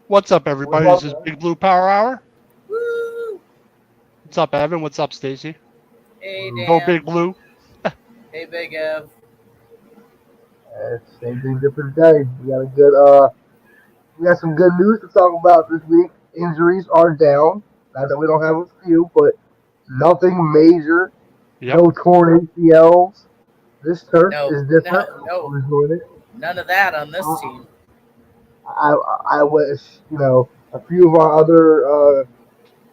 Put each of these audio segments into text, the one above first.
What's up, What's everybody? up, This is man? Big Blue Power Hour. Woo! What's up, Evan? What's up, Stacy? Hey Go Big Dan. Blue. Hey Big Ev. Same thing, different day. We got some good news to talk about this week. Injuries are down. Not that we don't have a few, but nothing major. Yep. No torn ACLs. This turf No, is different. no, no, I'm enjoying it. none of that on this Uh, team. I wish a few of our other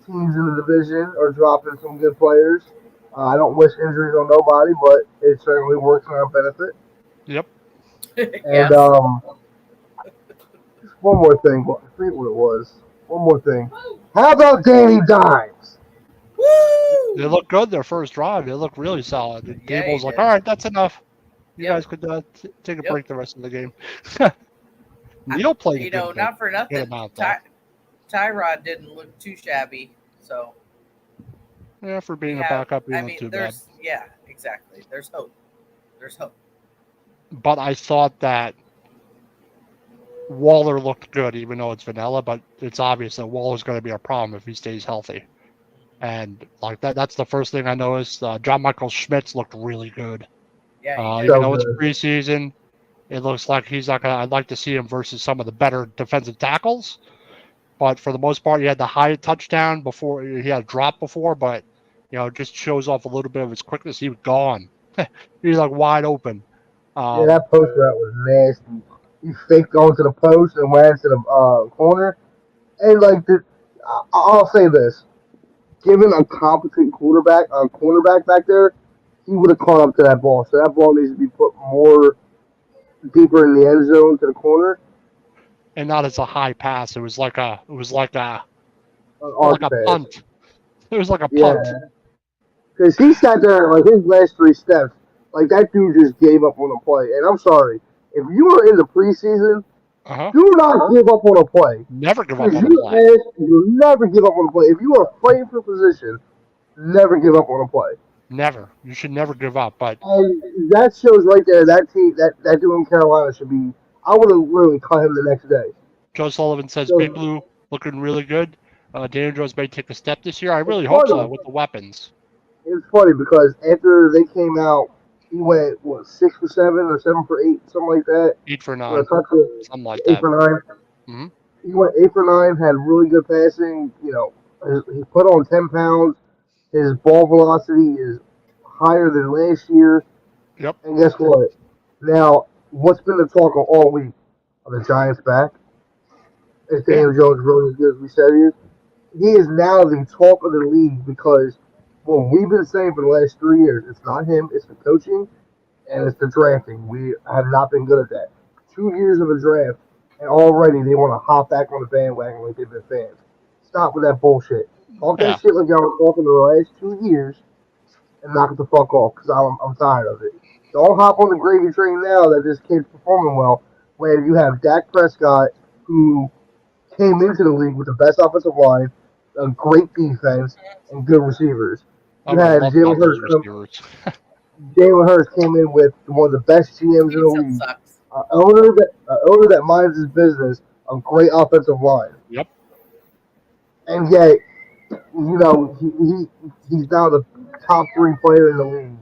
teams in the division are dropping some good players. I don't wish injuries on nobody, but it certainly works in our benefit. Yep. And Yes. just one more thing. I forget what it was. One more thing. How about Danny Dimes? They Woo! look good their first drive. They look really solid. And Yeah, he Dable's like, did. all right, that's enough. You Yep. guys could take a Yep. break the rest of the game. Neil played a Not for good nothing. amount, though. Tyrod didn't look too shabby. So Yeah, for we being a have. backup, he I didn't mean, look too bad. exactly. There's hope. There's hope. But I thought that Waller looked good, even though it's vanilla. But it's obvious that Waller's going to be a problem if he stays healthy. And like that's the first thing I noticed. John Michael Schmitz looked really good. Yeah, he did. Even So though it's good. preseason, it looks like he's not gonna. I'd like to see him versus some of the better defensive tackles. But for the most part, he had the high touchdown before. He had a drop before, but just shows off a little bit of his quickness. He was gone. He was like wide open. Yeah, Um, that post route was nasty. He faked going to the post and ran to the corner. And I'll say this: given a competent cornerback back there, he would have caught up to that ball. So that ball needs to be put more deeper in the end zone to the corner. and not as a high pass. It was like a. It was like a. Arc Like a pass. punt. It was like a punt. Yeah, because he sat there like his last three steps, like that dude just gave up on a play. And I'm sorry, if you are in the preseason, Uh huh. do not give up on a play. Never give up Because on a play. you never give up on a play. If you are fighting for position, never give up on a play. Never. You should never give up. But And that shows right there that team that dude in Carolina should be. I would have literally cut him the next day. Joe Sullivan says Big So Blue looking really good. Daniel Jones may take a step this year. I it's really hope so funny. with the weapons. It's funny because after they came out, he went what 6 for 7 or 7 for 8, something like that. 8 for 9, With a touchdown, something like eight that. for nine. Hmm. He went 8 for 9, had really good passing. He put on 10 pounds. His ball velocity is higher than last year. Yep. And guess what? Now, what's been the talk of all week? Are the Giants back? Is Yeah. Daniel Jones really as good as we said he is? He is now the talk of the league because what we've been saying for the last 3 years, it's not him, it's the coaching and it's the drafting. We have not been good at that. 2 years of a draft, and already they want to hop back on the bandwagon like they've been fans. Stop with that bullshit. Talk that Yeah. shit like y'all were talking the last 2 years and knock it the fuck off because I'm tired of it. Don't hop on the gravy train now that this kid's performing well when you have Dak Prescott who came into the league with the best offensive line, a great defense, and good receivers. I You would have had loved to Jalen have those Hurts come. receivers. Jalen Hurts came in with one of the best GMs in the Pizza league, sucks. an owner that minds his business, a great offensive line, Yep. and yet he's now the top three player in the league.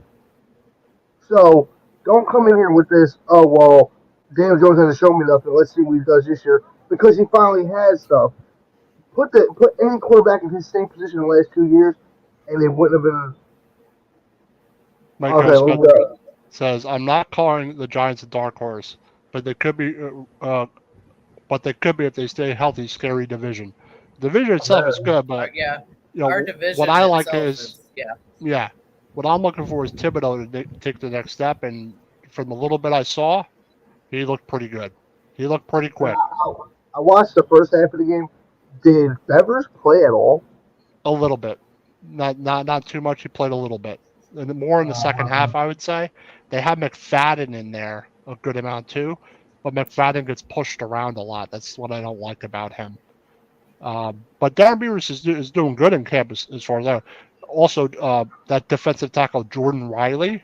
So don't come in here with this. Oh well, Daniel Jones hasn't shown me nothing. Let's see what he does this year because he finally has stuff. Put any quarterback in his same position in the last 2 years, and they wouldn't have been. Mike Okay, Smith we got. says, "I'm not calling the Giants a dark horse, but they could be. But they could be if they stay healthy. Scary division. The division itself is good, but Yeah, our what division I like itself is is yeah. yeah. What I'm looking for is Thibodeau to take the next step, and from the little bit I saw, he looked pretty good. He looked pretty quick. I watched the first half of the game. Did Bevers play at all? A little bit, not too much. He played a little bit, and more in the second half, I would say. They have McFadden in there a good amount too, but McFadden gets pushed around a lot. That's what I don't like about him. But Darren Beavers is doing good in camp as far as that. Also, that defensive tackle Jordan Riley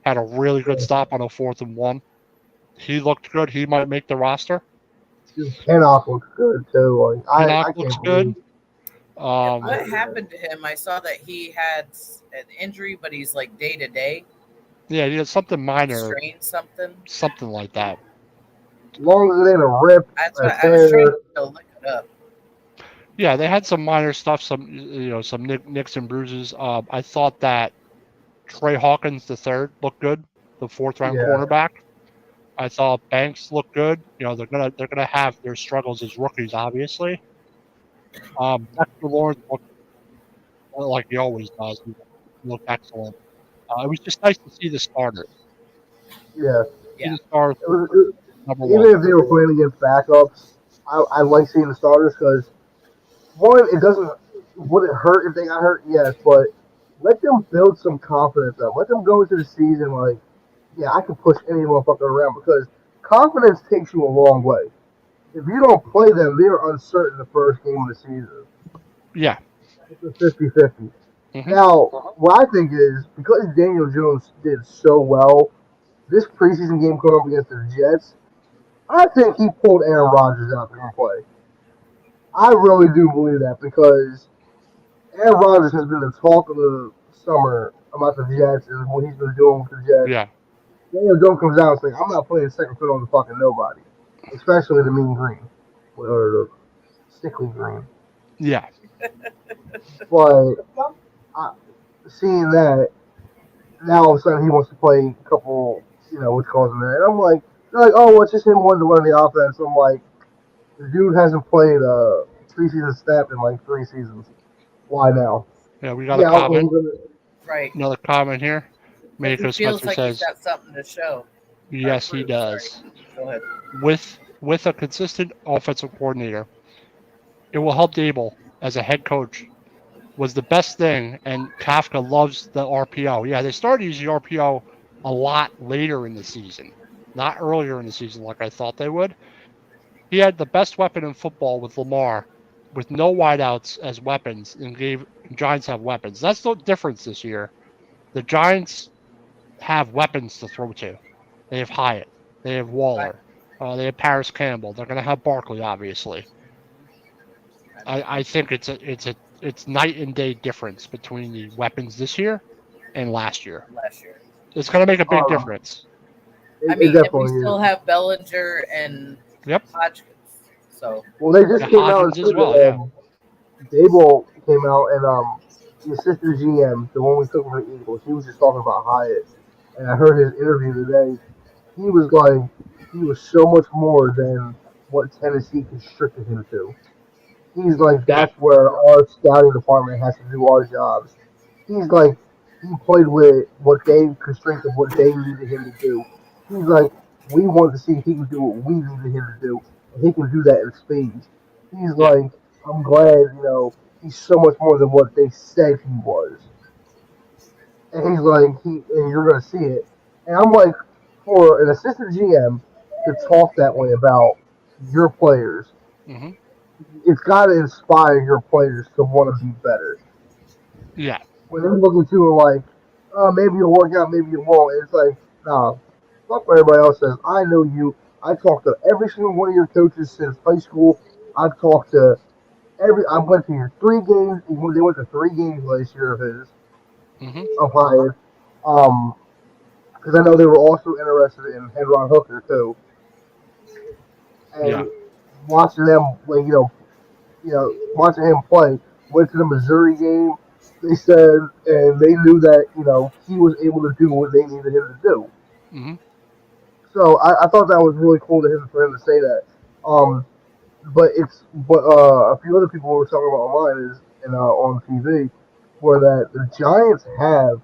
had a really good stop on a 4th and 1. He looked good. He might make the roster. Pinnock looks good too. Like I Pinnock looks can't good. believe. What happened to him? I saw that he had an injury, but he's like day to day. Yeah, he had something minor, Strain something. something like that. As long as it ain't a rip, That's a what I was trying tear, to look it up. Yeah, they had some minor stuff, some nicks and bruises. I thought that Trey Hawkins the third looked good, the fourth round Yeah. cornerback. I thought Banks looked good. They're gonna have their struggles as rookies, obviously. Dexter Lawrence looked like he always does. He looked excellent. It was just nice to see the starters. yeah. See Yeah. the stars, number Even one. if they were playing against backups, I like seeing the starters because one, it doesn't would it hurt if they got hurt? Yes, but let them build some confidence up. Let them go into the season like, yeah, I can push any motherfucker around because confidence takes you a long way. If you don't play them, they're uncertain the first game of the season. Yeah. It's a 50-50. Mhm. Now, what I think is because Daniel Jones did so well, this preseason game coming up against the Jets, I think he pulled Aaron Rodgers out there and play. I really do believe that because Aaron Rodgers has been the talk of the summer about the Jets and what he's been doing with the Jets. Yeah. Daniel Jones comes out and says, I'm not playing second fiddle to fucking nobody, especially the mean green or the sickly green. Yeah. But seeing that, now all of a sudden he wants to play a couple, which calls him there. And I'm like, they're like, oh, well, it's just him wanting to run the offense. I'm like, the dude hasn't played a preseason snap in like 3 seasons. Why now? Yeah, we got Yeah, a okay, comment. we're gonna, Right. Another comment here. He Mako feels Spencer like says, he's got something to show. yes, he Sorry. does. Go ahead. With a consistent offensive coordinator, it will help Dable as a head coach. Was the best thing, and Kafka loves the RPO. Yeah, they started using RPO a lot later in the season, not earlier in the season like I thought they would. He had the best weapon in football with Lamar, with no wideouts as weapons, and gave Giants have weapons. That's the difference this year. The Giants have weapons to throw to. They have Hyatt. They have Waller. They have Paris Campbell. They're going to have Barkley, obviously. I think it's night and day difference between the weapons this year and last year. It's going to make a big difference. I mean, and we still have Bellinger and Hodgkins. So well, they just came out and Hodgins said as well, that Dable came out and the assistant GM, the one we took from the Eagles, he was just talking about Hyatt. And I heard his interview today. He was like, he was so much more than what Tennessee constricted him to. He's like, that's where our scouting department has to do our jobs. He's like, he played with what they constricted, what they needed him to do. He's like, we wanted to see if he can do what we needed him to do, and he can do that in spades. He's like, I'm glad, he's so much more than what they said he was. And he's like, and you're gonna see it. And I'm like, for an assistant GM to talk that way about your players, it's got to inspire your players to want to be better. Yeah. When they're looking to like, maybe you'll work out, maybe you won't. And it's like, nah, fuck what everybody else says. I know you. I talked to every single one of your coaches since high school. I've talked to I went to your 3 games. They went to 3 games last year of his. Of Hyatt. Because I know they were also interested in Hedron Hooker too. And watching them, like, watching him play, went to the Missouri game. They said, and they knew that he was able to do what they needed him to do. Mm-hmm. So I thought that was really cool for him to say that. But a few other people were talking about online and on TV were that the Giants have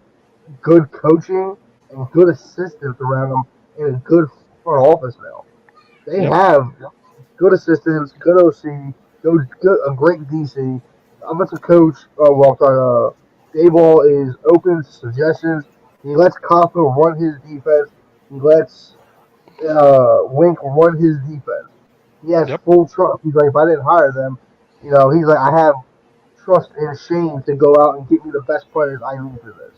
good coaching and good assistants around them and a good front office now. They have good assistants, good OC, a great DC. Offensive coach, Dayball is open to suggestions. He lets Kafka run his defense. He lets Wink run his defense. He has full trust. He's like, if I didn't hire them, he's like, I have trust and shame to go out and get me the best players I need for this.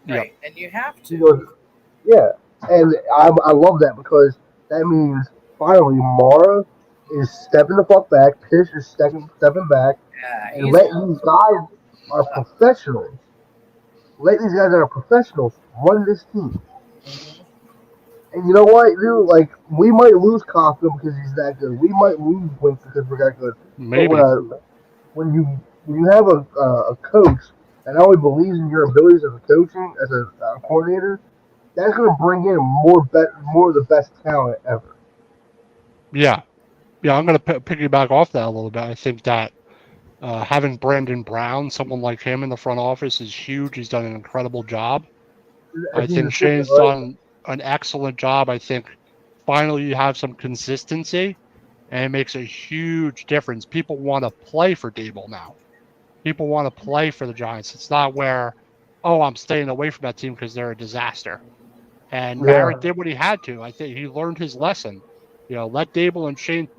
Right, and you have to. He goes, yeah, and I love that because that means finally Mara is stepping the fuck back. Tish is stepping back Yeah, and letting these guys are professionals. Let these guys that are professionals run this team. Mhm. And you know what, dude? Like, we might lose Kafka because he's that good. We might lose Wink because we're that good. But Maybe. when you have a coach that not only believes in your abilities as a coaching as a coordinator, that's going to bring in more of the best talent ever. Yeah. Yeah, I'm going to piggyback off that a little bit. I think that having Brandon Brown, someone like him in the front office, is huge. He's done an incredible job. I think Shane's done an excellent job. I think finally you have some consistency, and it makes a huge difference. People want to play for Dable now. People want to play for the Giants. It's not where, oh, I'm staying away from that team because they're a disaster. And Mara did what he had to. I think he learned his lesson. Let Dable and Shane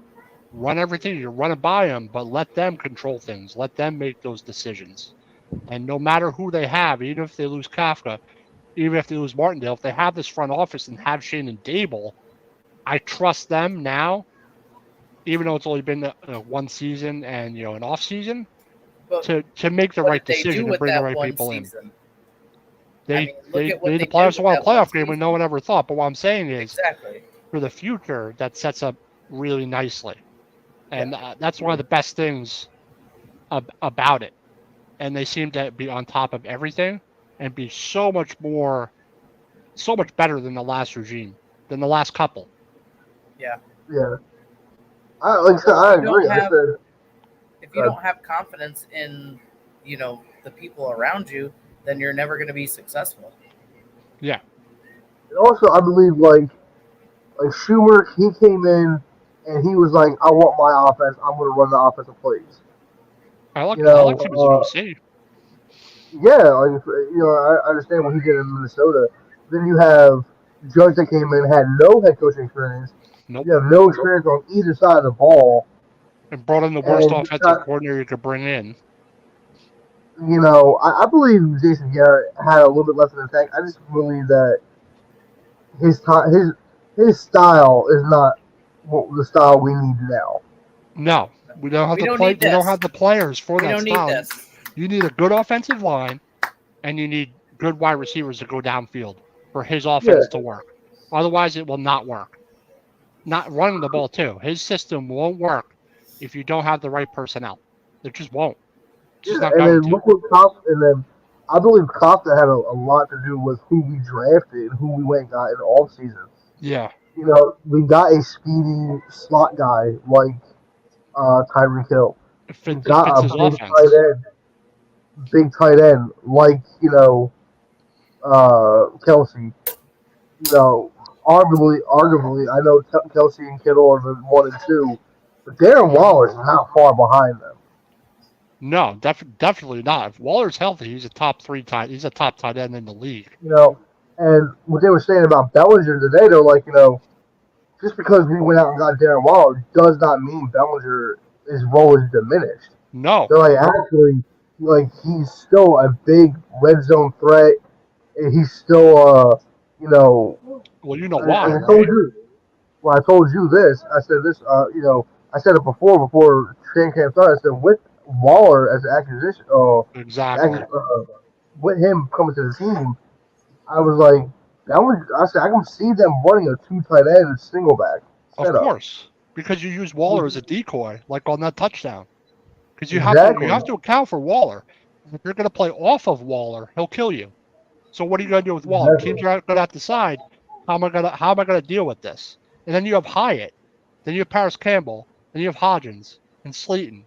run everything. You run it by them, but let them control things. Let them make those decisions. And no matter who they have, even if they lose Kafka, even if they lose Martindale, if they have this front office and have Shane and Dable, I trust them now, even though it's only been one season and an off season, to make the right decision and bring the right people in. They made the playoffs won a playoff game when no one ever thought. But what I'm saying is, for the future, that sets up really nicely, and that's one of the best things about it. And they seem to be on top of everything and be so much better than the last regime, than the last couple. Yeah. Yeah. I agree. If you don't have confidence in, the people around you, then you're never going to be successful. Yeah. And also, I believe like Schumer, he came in and he was like, "I want my offense. I'm going to run the offensive plays." I like him as an OC. Yeah, I understand what he did in Minnesota. Then you have Judge that came in, had no head coaching experience. Nope. You have no experience on either side of the ball. And brought in the worst offensive coordinator you could bring in. I believe Jason Garrett had a little bit less of an impact. I just believe that his style is not the style we need now. No, we don't have We don't have the players for that style. You need a good offensive line, and you need good wide receivers to go downfield for his offense to work. Otherwise, it will not work. Not running the ball too. His system won't work if you don't have the right personnel. It just won't. And then look what and then I believe Costa had a lot to do with who we drafted and who we went and got in the offseason. Yeah. We got a speedy slot guy like Tyreek Hill. We got a big tight end like Kelsey. Arguably, I know Kelsey and Kittle are the 1 and 2, but Darren Waller is not far behind them. No, definitely not. If Waller's healthy, he's a top tight end in the league. And what they were saying about Bellinger today, they're like, just because we went out and got Darren Waller does not mean his role is diminished. No. They're like, actually, he's still a big red zone threat, and he's still, Well, you know why. I told you this. I said this, I said it before training camp started. I said, with Waller as an acquisition, with him coming to the team, I was like, I said I can see them running a 2 tight end single back. Of course, because you use Waller as a decoy, like on that touchdown. Because you have to account for Waller. If you're going to play off of Waller, he'll kill you. So what are you going to do with Waller? Teams are going to have to decide how am I going to deal with this? And then you have Hyatt, then you have Paris Campbell, then you have Hodgins and Slayton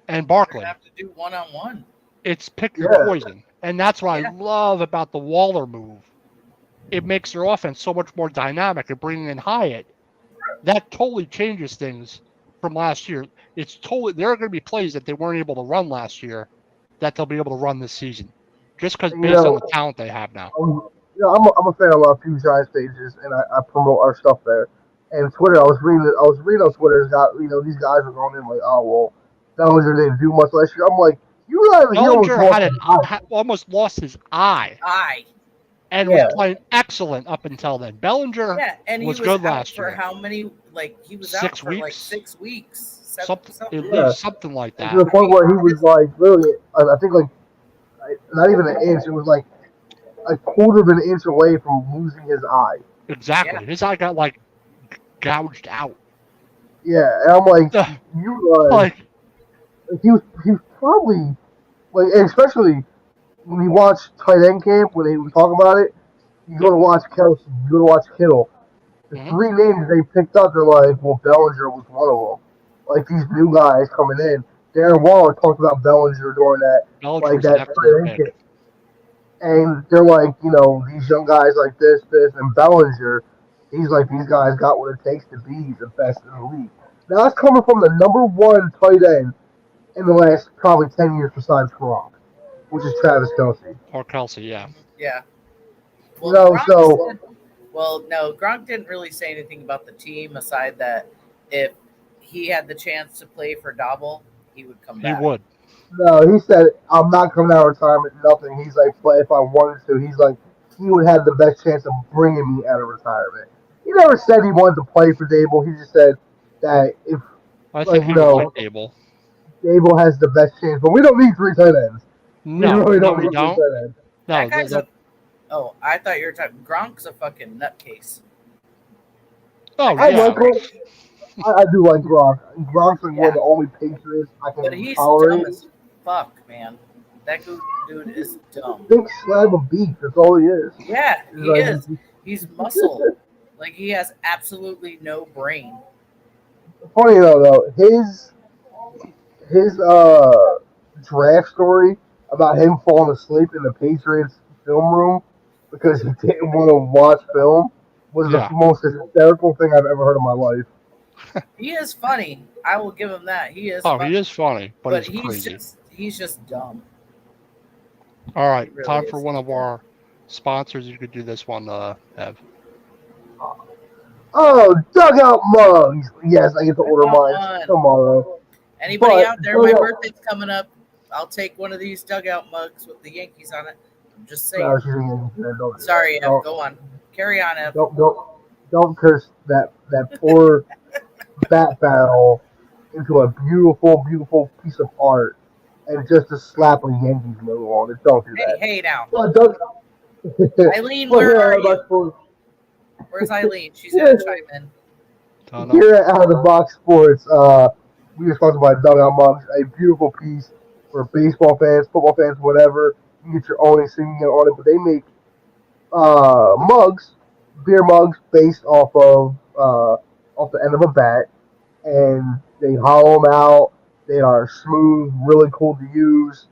and Barkley. You have to do one-on-one. It's pick your poison. And that's what I love about the Waller move. It makes their offense so much more dynamic. And bringing in Hyatt, that totally changes things from last year. There are going to be plays that they weren't able to run last year that they'll be able to run this season, just because based on the talent they have now. I'm a fan of a few Giants pages, and I promote our stuff there. And Twitter, I was reading on Twitter. These guys are going in like, oh well, Bellinger didn't do much last year. I'm like, Bellinger almost lost his eye. And was playing excellent up until then. Bellinger was good last year. For how many like he was 6 out for like weeks? 6 weeks, Something at Yeah. least something like To that. the point where he was like, literally, I think like, not even an inch. It was like a quarter of an inch away from losing his eye. Exactly. Yeah. His eye got like gouged out. Yeah, and I'm like, you Like he was probably like, and especially when you watch tight end camp when they would talk about it, you go to watch Kelsey, you go to watch Kittle. The Mhm. three names they picked up, they're like, well, Bellinger was one of them. Like these new guys coming in. Darren Waller talked about Bellinger during that, Bellinger like was an that tight excellent end pick. camp. And they're like, these young guys like this, and Bellinger, he's like, these guys got what it takes to be the best in the league. Now that's coming from the number one tight end in the last probably 10 years besides Gronk, which is Travis Kelsey. Or Kelsey, yeah. Yeah. You Well, know, Gronk so said, well, no, Gronk didn't really say anything about the team aside that if he had the chance to play for Dobble, he would come He back. would. no, he said, I'm not coming out of retirement, nothing. He's like, but if I wanted to, he's like, he would have the best chance of bringing me out of retirement. He never said he wanted to play for Dable. He just said that if, I like, think he would like Dable. Dable has the best chance, but we don't need three tight ends. No, we really no, don't we need three don't. tight ends. No, That guy's a. Oh, I thought you were talking. Gronk's a fucking nutcase. oh I yeah. like him. I do like Gronk. Gronk's like one of Yeah. the only Patriots I But can he's tolerate. dumb as fuck, man. That dude is dumb. Big slab of beef. That's all he is. Yeah, He's he like, is. He's muscle. Like he has absolutely no brain. Funny though, his draft story about him falling asleep in the Patriots film room because he didn't want to watch film was Yeah. the most hysterical thing I've ever heard in my life. He is funny. I will give him that. He is. Oh, funny. he is funny, but he's he's crazy. he's just dumb. All right, really time is. for one of our sponsors. You could do this one, Ev. Oh, dugout mugs. Yes, I get to order Come mine on. tomorrow. Anybody But out there? My dugout- birthday's coming up. I'll take one of these dugout mugs with the Yankees on it. I'm just saying. No, she's a Yankee fan, don't do Sorry, that. Ev. Go on. Carry on, Ev. Don't curse that poor bat barrel into a beautiful, beautiful piece of art and just to slap a Yankees logo on it. Don't do that. Hey now. But Doug, Eileen, where are you? Where's Eileen? She's gonna chime in. Don't know. Here at Out of the Box Sports, we are sponsored by Dugout Mugs, a beautiful piece for baseball fans, football fans, whatever. You get your own insignia on it, but they make mugs, beer mugs, based off the end of a bat, and they hollow them out. They are smooth, really cool to use,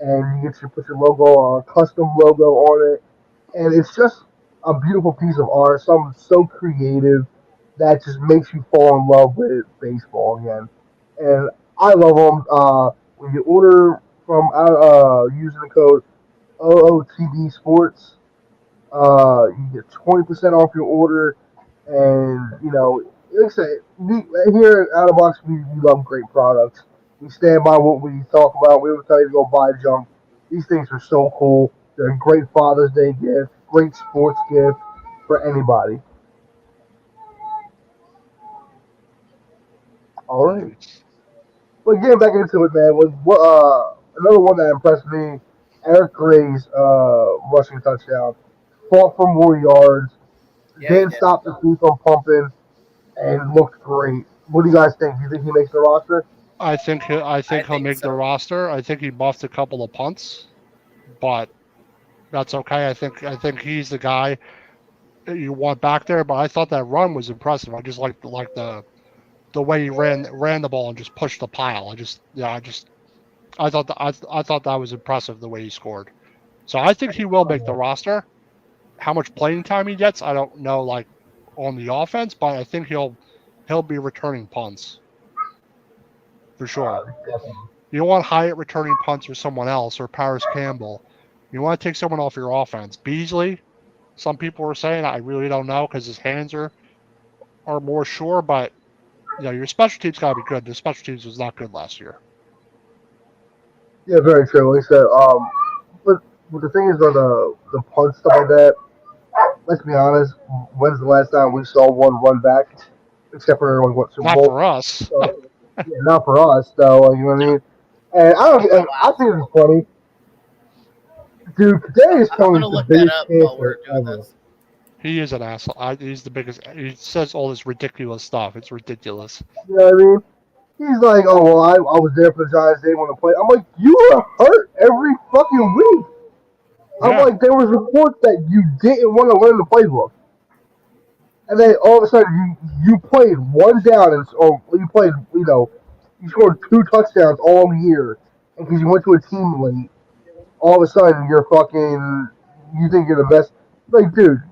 and you get to put your logo on, a custom logo on it, and it's just a beautiful piece of art. Something so creative that just makes you fall in love with baseball again. And I love them. When you order from using the code OOTB Sports, you get 20% off your order. And like I said, here at Out of Box, we love great products. We stand by what we talk about. We don't tell you to go buy junk. These things are so cool. They're a great Father's Day gift, great sports gift for anybody. All right. But getting back into it, man, was another one that impressed me. Eric Gray's rushing touchdown, fought for more yards, Yeah, he didn't did. stop the feet from pumping, and looked great. What do you guys think? Do you think he makes the roster? I think he'll think make so. the roster. I think he buffed a couple of punts, but that's okay. I think he's the guy that you want back there. But I thought that run was impressive. I just like the way he ran the ball and just pushed the pile. I thought that was impressive the way he scored. So I think he will make the roster. How much playing time he gets, I don't know, like on the offense, but I think he'll be returning punts for sure. You don't want Hyatt returning punts or someone else or Paris Campbell. You want to take someone off your offense. Beasley, some people were saying, I really don't know because his hands are more sure, but your special teams got to be good. The special teams was not good last year. Yeah, very true. Like I said, but the thing is on the punt stuff like that. Let's be honest. When's the last time we saw one run back? except for like what Super Not Bowl. for us. So, yeah, not for us though. Like, you know what I mean? And I think it's funny, dude. Today is I'm Tony's gonna the look that biggest up while we're cancer doing ever. this. He is an asshole. He's the biggest. He says all this ridiculous stuff. It's ridiculous. You know what I mean? He's like, oh well, I was there for the Giants. They didn't want to play. I'm like, you were hurt every fucking week. I'm Yeah. like, there was reports that you didn't want to learn the playbook, and then all of a sudden you played one down, or you played, you scored 2 touchdowns all year, and because you went to a team late, all of a sudden you think you're the best. Like, dude,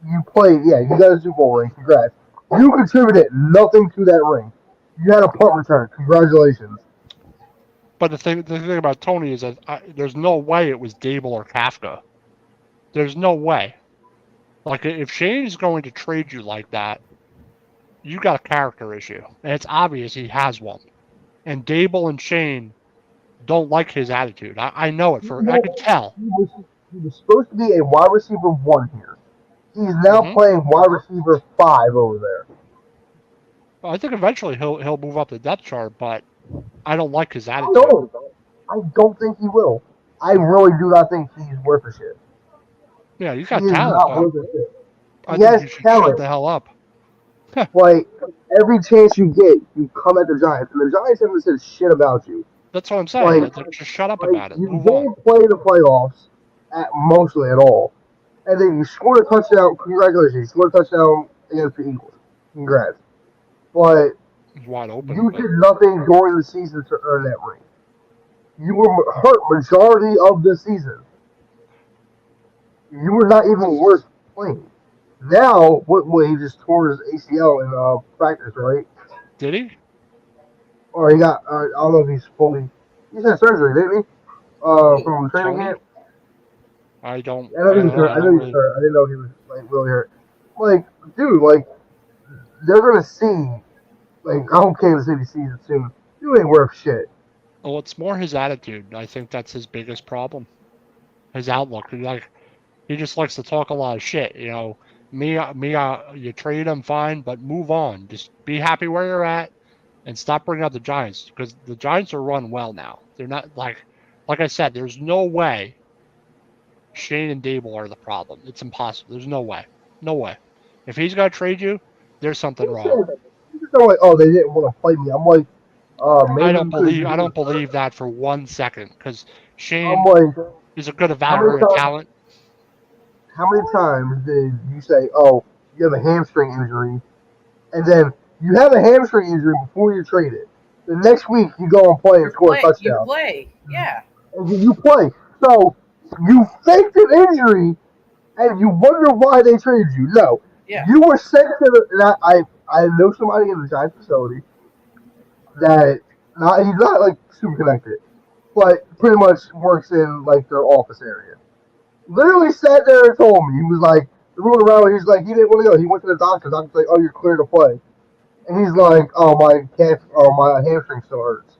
you played, yeah, you got a Super Bowl ring. Congrats. You contributed nothing to that ring. You had a punt return. Congratulations. But the thing about Tony is that there's no way it was Dable or Kafka. There's no way. Like, if Shane's going to trade you like that, you got a character issue, and it's obvious he has one. And Dable and Shane don't like his attitude. I know it. I could tell. He was supposed to be a wide receiver 1 here. He's now Mhm. playing wide receiver 5 over there. I think eventually he'll move up the depth chart, but I don't like his attitude. No, I don't think he will. I really do not think he's worth a shit. Yeah, you He got is talent, not but worth a shit. I He think has you should talent. shut the hell up. Like, every chance you get, you come at the Giants, and the Giants haven't said shit about you. That's what I'm saying. Like- Just shut up Like, about it. you Move on. didn't play the playoffs mostly at all, and then you scored a touchdown. Congratulations, you scored a touchdown against the Eagles. Congrats. But It's wide open. you but did nothing during the season to earn that ring. You were hurt majority of the season. You were not even worth playing. Now, he just tore his ACL in practice, right? Did he? Or he got, I don't know if he's fully, he's had surgery, didn't he? From training Tony? camp. I don't. I know he was hurt. I know he was really- hurt. I didn't know he was like really hurt. Like, dude, like they're gonna see. Like, I hope Kansas City sees it soon. You ain't worth shit. Well, it's more his attitude. I think that's his biggest problem. His outlook. He just likes to talk a lot of shit. You know, you trade him, fine, but move on. Just be happy where you're at, and stop bringing up the Giants, because the Giants are run well now. They're not like I said. There's no way Shane and Dable are the problem. It's impossible. There's no way. No way. If he's gonna trade you, there's something wrong. They're like, oh, they didn't want to play me. I'm like, maybe I don't believe that for 1 second, because Shane I'm like, is a good evaluator of talent. how many times did you say, oh, you have a hamstring injury, and then you have a hamstring injury before you trade it. The next week you go and play and score a touchdown. You play, yeah. And you play. So you faked an injury, and you wonder why they traded you. No, Yeah. you were sent to the. And I know somebody in the Giants facility that he's not like super connected, but pretty much works in like their office area. Literally sat there and told me, he was like, rolling around, he's like, he didn't want to go. He went to the doctor. The doctor's like, oh, you're clear to play. And he's like, oh, my hamstring still hurts.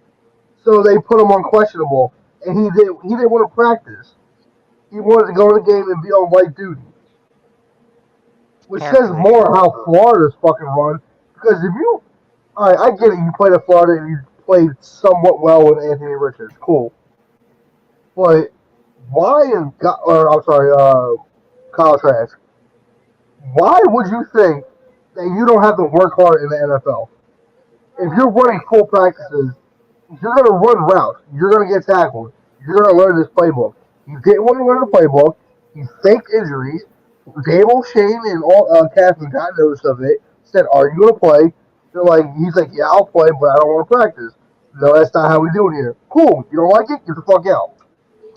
So they put him on questionable, and he didn't want to practice. He wanted to go to the game and be on light duty. Which says more how Florida's fucking run. Because if you, alright, I get it, you played at Florida and you played somewhat well with Anthony Richards. Cool. But why Kyle Trask, why would you think that you don't have to work hard in the NFL? If you're running full practices, you're going to run routes. You're going to get tackled. You're going to learn this playbook. You didn't want to learn the playbook. You faked injuries. Dable, Shane, and Catherine got notice of it. Said, "Are you going to play?" They're like, he's like, "Yeah, I'll play, but I don't want to practice." No, that's not how we do it here. Cool. You don't like it? Get the fuck out.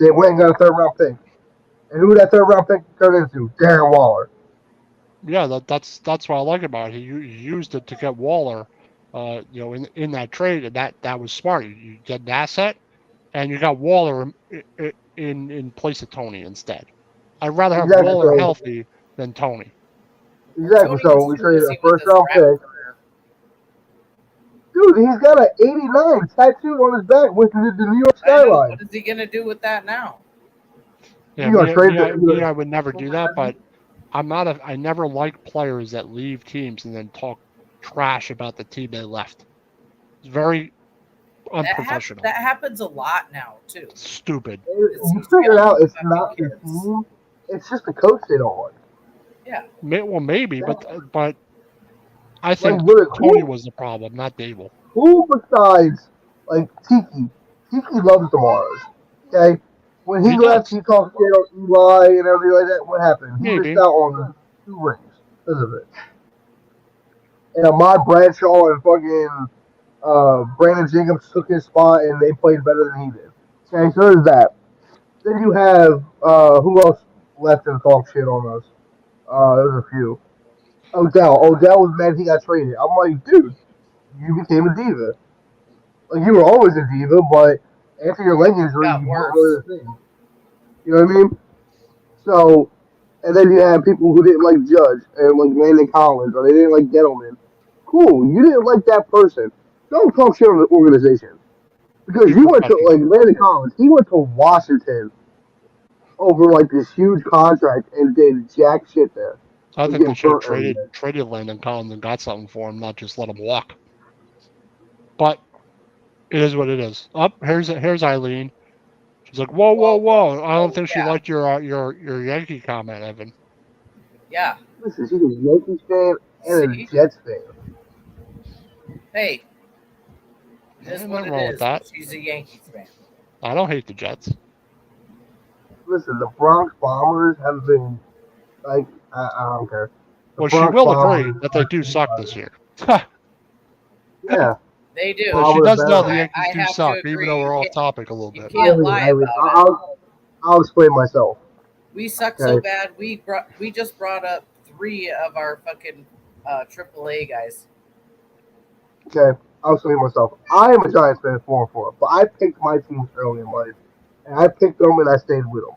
They went and got a 3rd-round pick. And who that 3rd-round pick turned into? Darren Waller. Yeah, that's what I like about it. He used it to get Waller, in that trade, and that was smart. You get an asset, and you got Waller in place of Tony instead. I'd rather have Waller healthy than Tony. Exactly. So we traded a 1st-round pick. Dude, he's got an 89 tattooed on his back with the New York skyline. What is he gonna do with that now? Yeah, I would never do that, but I never like players that leave teams and then talk trash about the team they left. It's very unprofessional. That happens a lot now too. Stupid. You figure out it's not the team. It's just the coach they don't like. Yeah. Well, maybe, but I think Like, Tony was the problem, not Dable. Who besides like Tiki? Tiki loves the Mars. Okay, when he He left, does. he talked shit on Eli and everything like that. What happened? He Maybe. missed out on the 2 rings because of it. And Ahmad Bradshaw and fucking Brandon Jacobs took his spot, and they played better than he did. Okay, so there's that. Then you have who else left and talk shit on us? There's a few. Odell was mad he got traded. I'm like, dude, you became a diva. Like, you were always a diva, but after your leg injury, Got you worse. weren't really a thing. You know what I mean? So, and then you have people who didn't like Judge and like Landon Collins, or they didn't like Gettleman. Cool, you didn't like that person. Don't talk shit on the organization. Because you went to, like, Landon Collins, he went to Washington over, like, this huge contract and did jack shit there. I He's think they getting should have hurt every day. traded Landon Collins and got something for him, not just let him walk. But it is what it is. Here's Eileen. She's like, whoa! I don't think she yeah. liked your Yankee comment, Evan. Yeah. Listen, she's a Yankees fan and See? a Jets fan. Hey. That's Ain't what nothing it wrong is. with that. She's a Yankees fan. I don't hate the Jets. Listen, the Bronx Bombers have been, like, I don't care. The Well, she Bronx will agree Bombers that they do are suck this year. Yeah. They do. Well, She does know the I Yankees do have to suck, agree. even though we're You off can't- topic a little You bit. can't lie about it. I'll explain myself. We suck so Okay. bad. We just brought up 3 of our fucking AAA guys. Okay, I'll explain myself. I am a Giants fan 4-4, but I picked my teams early in life, and I picked them and I stayed with them.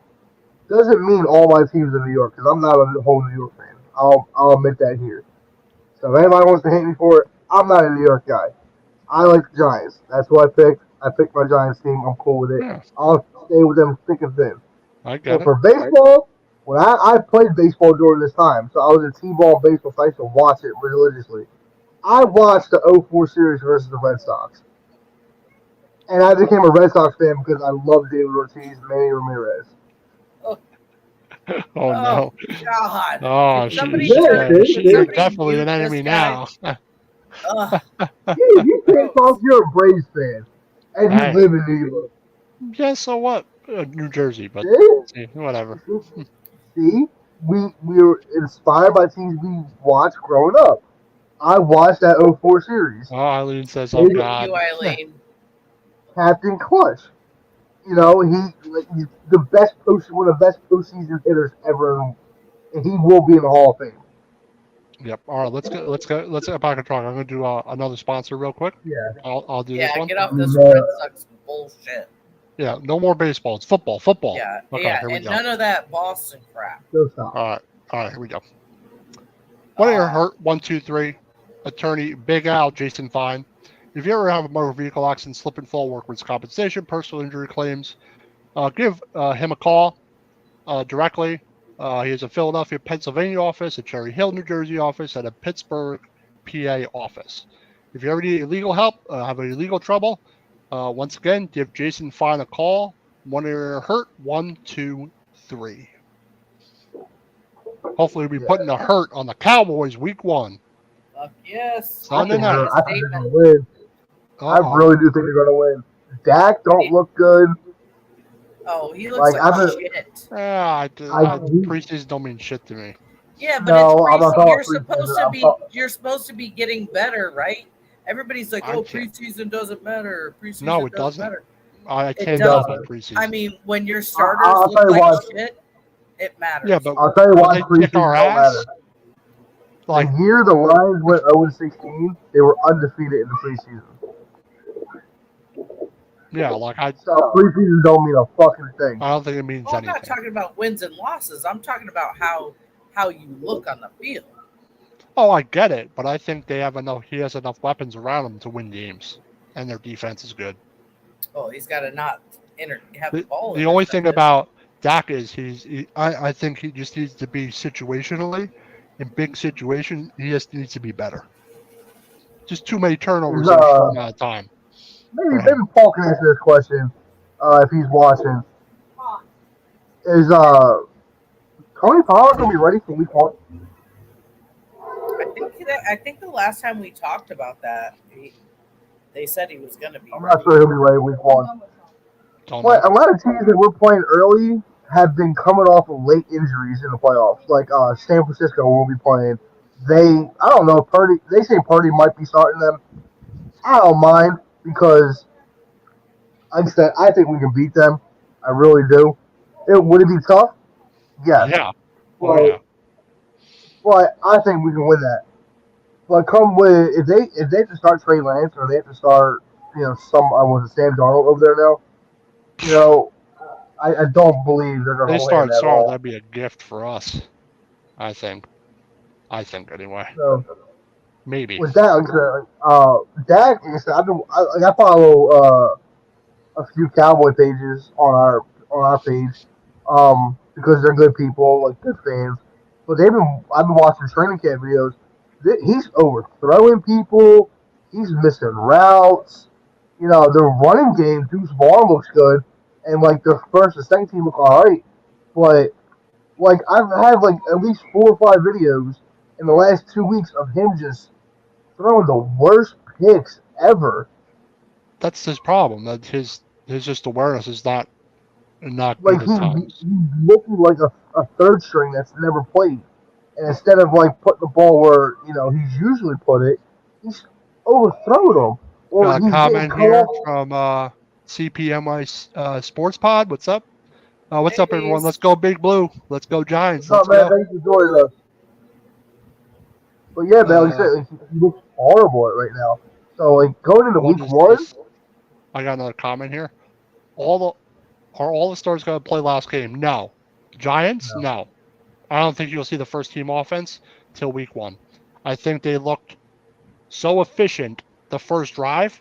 Doesn't mean all my teams are New York, because I'm not a whole New York fan. I'll admit that here. So if anybody wants to hate me for it, I'm not a New York guy. I like the Giants. That's what I picked. I picked my Giants team. I'm cool with it. Yeah, I'll stay with them thick and thin. I So get it. for baseball, when I played baseball during this time, so I was in T-ball baseball, so I used to watch it religiously. I watched the 04 series versus the Red Sox. And I became a Red Sox fan because I love David Ortiz and Manny Ramirez. Oh no! God. Oh, somebody she's turn- you're somebody definitely an mute this enemy guy? now. Ugh. You can't talk, you're a Braves fan. And you Hey. live in New York. Yeah, so what? New Jersey, but See? whatever. See? We were inspired by teams we watched growing up. I watched that 04 series. Oh, Eileen says, "Oh Thank God." You, Eileen. Captain Clutch. You know, he's the best one of the best postseason hitters ever, and he will be in the Hall of Fame. Yep. All right, let's get back on track. I'm gonna do another sponsor real quick. Yeah. I'll do Yeah, this one. get off this No. Red Sox bullshit. Yeah, no more baseball. It's football. Football. Yeah, Okay, yeah, here we and go. none of that Boston crap. Go stop. All right, here we go. What are your hurt? 1, 2, 3. Attorney Big Al, Jason Fine. If you ever have a motor vehicle accident, slip and fall, workman's compensation, personal injury claims, give him a call directly. He has a Philadelphia, Pennsylvania office, a Cherry Hill, New Jersey office, and a Pittsburgh, PA office. If you ever need legal help, have any legal trouble, once again, give Jason Fine a call. When you're hurt, 1, 2, 3. Hopefully, we'll be putting a hurt on the Cowboys week 1. Fuck yes. Sunday night. I think they're going to win. I really do think they're going to win. Dak don't look good. Oh, he looks Like, like shit. Preseason don't mean shit to me. Yeah, but No, I'm not it's talking preseason. preseason. You're supposed to be getting better, right? Everybody's like, I "Oh, can't- preseason doesn't matter. Preseason No, it doesn't. matter." I can't does. about preseason. I mean, when your starters I'll look tell you like what. shit, it matters. yeah, but I'll tell you why when they kick preseason our don't ass, matter. like, The year the Lions went 0-16, they were undefeated in the preseason. yeah, like I So preseason don't mean a fucking thing. don't think it means Well, I'm not anything. talking about wins and losses. I'm talking about how you look on the field. Oh, I get it, but I think they have enough. He has enough weapons around him to win games, and their defense is good. Oh, he's got to not have the ball. The only thing about Dak is I think he just needs to be situationally in big situations. He just needs to be better. Just too many turnovers in a short amount of time. Maybe Paul can answer this question if he's watching. Is Tony Pollard gonna be ready for week 1? I think the last time we talked about that, they said he was going to be. I'm not sure he'll be ready week 1. But a lot of teams that we're playing early have been coming off of late injuries in the playoffs. Like San Francisco will be playing. I don't know, Purdy. They say Purdy might be starting them. I don't mind because, like I said, I think we can beat them. I really do. Would it be tough? Yes. Yeah. But I think we can win that. But if they have to start Trey Lance or they have to start Sam Darnold over there now, I don't believe they're going to hold him at all. That'd be a gift for us. I think anyway. So, maybe. With that, Dak, like I said, I follow a few Cowboy pages on our page, because they're good people, like good fans. But I've been watching training camp videos. He's overthrowing people. He's missing routes. The running game, Deuce Vaughn looks good, and like the first and second team look alright. But like I've had like at least 4 or 5 videos in the last 2 weeks of him just throwing the worst picks ever. That's his problem. That his just awareness is not like good at times. He's looking like a third string that's never played. And instead of like putting the ball where he's usually put it, he's overthrowing them. Or Got a comment here from CPMI Sports Pod. What's up? What's up, everyone? Let's go Big Blue. Let's go Giants. What's up, man? Thanks for joining us. But yeah, man, like I said, he looks horrible right now. So like going into week 1. I got another comment here. Are all the stars going to play last game? No. Giants? No. I don't think you'll see the first team offense till week 1. I think they looked so efficient the first drive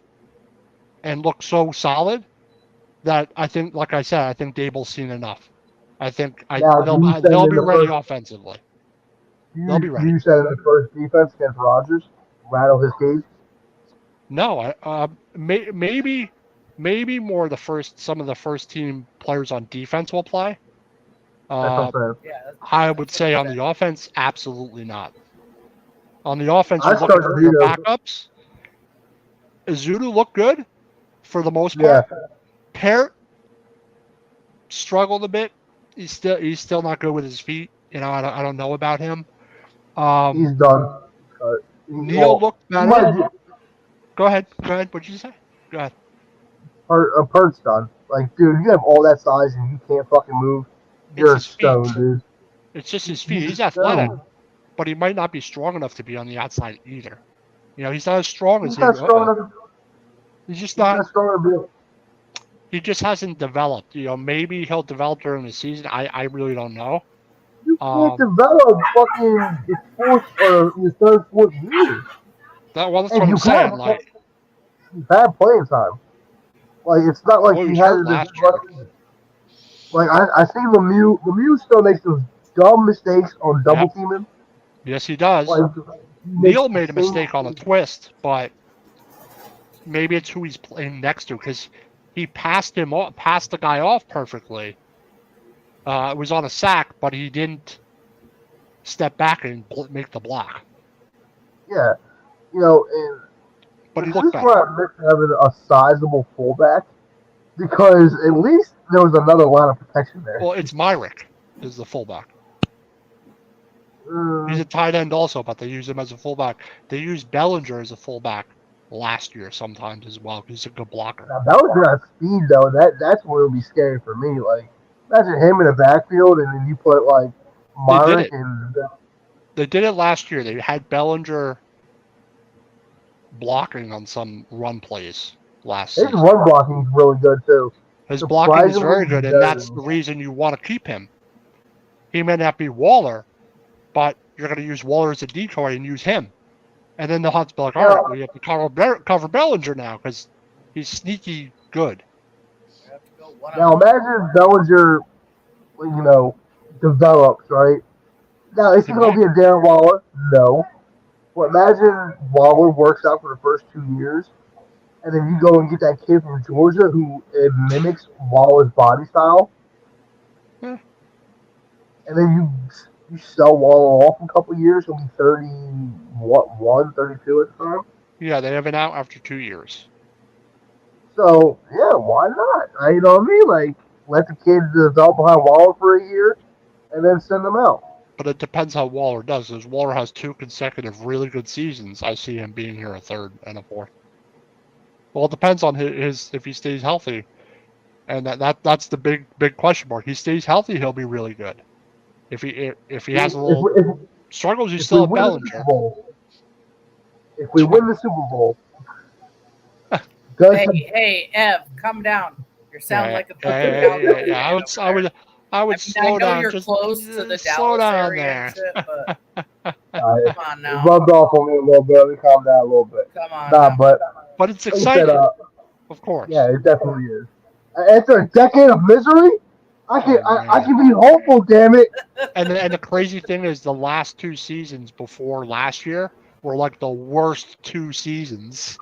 and looked so solid that I think, like I said, I think Dable's seen enough. I think they'll be ready offensively. They'll be ready. You said in the first defense against Rodgers, rattle his cage? No, maybe more some of the first team players on defense will play. I would say on the offense, absolutely not. On the offense, you're looking for your backups. Izzudu looked good for the most part. Yeah. Parrott struggled a bit. He's still not good with his feet. I don't know about him. He's done. Neal looked better. Go ahead. What'd you say? Go ahead. Pert's done. Like, dude, you have all that size and you can't fucking move. You're a stone, dude. It's just his feet. He's athletic, but he might not be strong enough to be on the outside either. He's not as strong as him. He's just not. He just hasn't developed. Maybe he'll develop during the season. I really don't know. You can't develop fucking your third, fourth year. That's what I'm saying. Like, bad playing time. Like, it's not like he had this. Like, I see Lemieux. Lemieux still makes those dumb mistakes on double teaming. Yes, he does. Like, Neal made a mistake on a twist, but maybe it's who he's playing next to because he passed the guy off perfectly. It was on a sack, but he didn't step back and make the block. Yeah, but he looked back. This is where I miss having a sizable fullback because at least there was another line of protection there. Well, it's Myrick is the fullback. He's a tight end also, but they use him as a fullback. They used Bellinger as a fullback last year sometimes as well. He's a good blocker. Now, Bellinger has speed though. That's what would be scary for me. Like, imagine him in the backfield, and then you put like Myrick and. They did it last year. They had Bellinger blocking on some run plays last season. His run blocking is really good too. His blocking is very good, and that's the reason you want to keep him. He may not be Waller, but you're going to use Waller as a decoy and use him. And then they'll have to be like, all right, we have to cover Bellinger now because he's sneaky good. Now imagine if Bellinger, develops, right? Now, is he going to be a Darren Waller? No. Well, imagine Waller works out for the first 2 years, and then you go and get that kid from Georgia who mimics Waller's body style, Yeah, and then you sell Waller off in a couple years. He'll be 30, what, 32 at the time. yeah, they have it out after 2 years. So yeah, why not? You know what I mean? Like let the kid develop behind Waller for a year, and then send them out. But it depends how Waller does. As Waller has 2 consecutive really good seasons, I see him being here a third and a fourth. Well, it depends on his if he stays healthy, and that's the big question mark. He stays healthy, he'll be really good. If he has a little struggles, he's still a Bellinger. If we win the Super Bowl, does Hey, Ev, come down. You sound like a I would slow I know down. you're Just close to the slow Dallas down area there. and shit, but it come on now. rubbed off on me a little bit. Let me calm down a little bit. Come on. Nah, now. but it's like you exciting, said, of course. yeah, it definitely is. After a decade of misery, I can be hopeful. Damn it! And the crazy thing is, the last 2 seasons before last year were like the worst 2 seasons.